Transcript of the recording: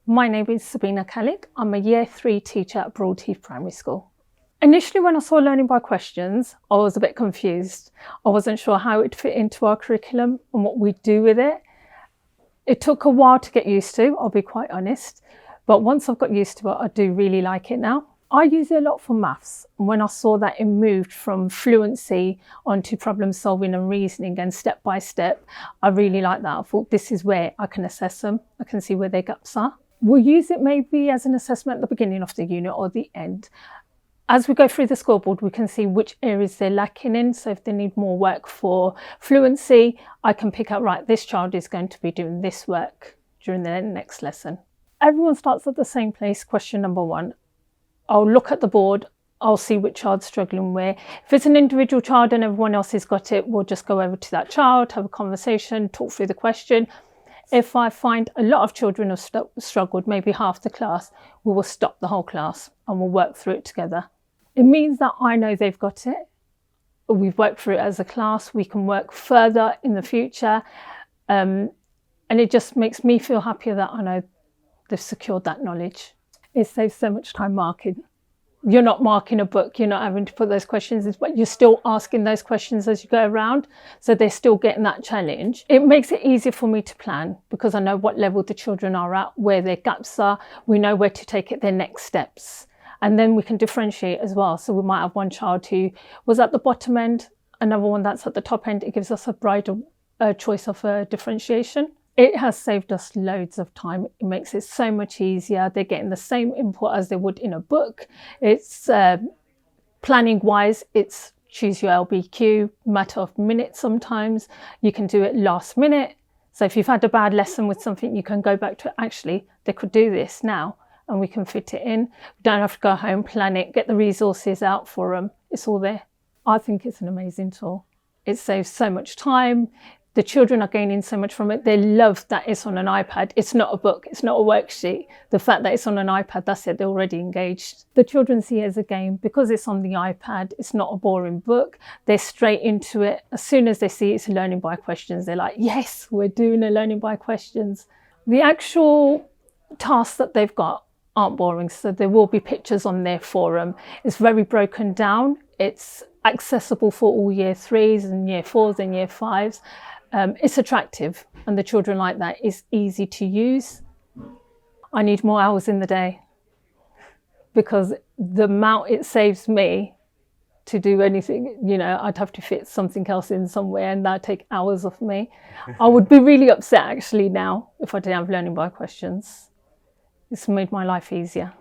My name is Khaliq. I'm a Year 3 teacher at Broad Heath Primary School. Initially, when I saw learning by questions, I was a bit confused. I wasn't sure how it would fit into our curriculum and what we'd do with it. It took a while to get used to, I'll be quite honest. But once I've got used to it, I do really like it now. I use it a lot for maths. And when I saw that it moved from fluency onto problem solving and reasoning and step by step, I really like that. I thought this is where I can assess them. I can see where their gaps are. We'll use it maybe as an assessment at the beginning of the unit or the end. As we go through the scoreboard, we can see which areas they're lacking in. So if they need more work for fluency, I can pick out, right, this child is going to be doing this work during the next lesson. Everyone starts at the same place, question number 1. I'll look at the board, I'll see which child's struggling where. If it's an individual child and everyone else has got it, we'll just go over to that child, have a conversation, talk through the question. If I find a lot of children have struggled, maybe half the class, we will stop the whole class and we'll work through it together. It means that I know they've got it. We've worked through it as a class. We can work further in the future. And it just makes me feel happier that I know they've secured that knowledge. It saves so much time marking. You're not marking a book, you're not having to put those questions in, but you're still asking those questions as you go around. So they're still getting that challenge. It makes it easier for me to plan because I know what level the children are at, where their gaps are. We know where to take it, their next steps. And then we can differentiate as well. So we might have one child who was at the bottom end, another one that's at the top end. It gives us a brighter choice of differentiation. It has saved us loads of time. It makes it so much easier. They're getting the same input as they would in a book. It's planning wise, it's choose your LbQ, matter of minutes sometimes. You can do it last minute. So if you've had a bad lesson with something, you can go back to, actually, they could do this now and we can fit it in. We don't have to go home, plan it, get the resources out for them. It's all there. I think it's an amazing tool. It saves so much time. The children are gaining so much from it. They love that it's on an iPad. It's not a book, it's not a worksheet. The fact that it's on an iPad, that's it, they're already engaged. The children see it as a game. Because it's on the iPad, it's not a boring book. They're straight into it. As soon as they see it's learning by questions, they're like, yes, we're doing a learning by questions. The actual tasks that they've got aren't boring. So there will be pictures on there for them. It's very broken down. It's accessible for all Year 3s and Year 4s and Year 5s. It's attractive and the children like that. It's easy to use. I need more hours in the day because the amount it saves me to do anything, you know, I'd have to fit something else in somewhere and that'd take hours off me. I would be really upset actually now if I didn't have learning by questions. It's made my life easier.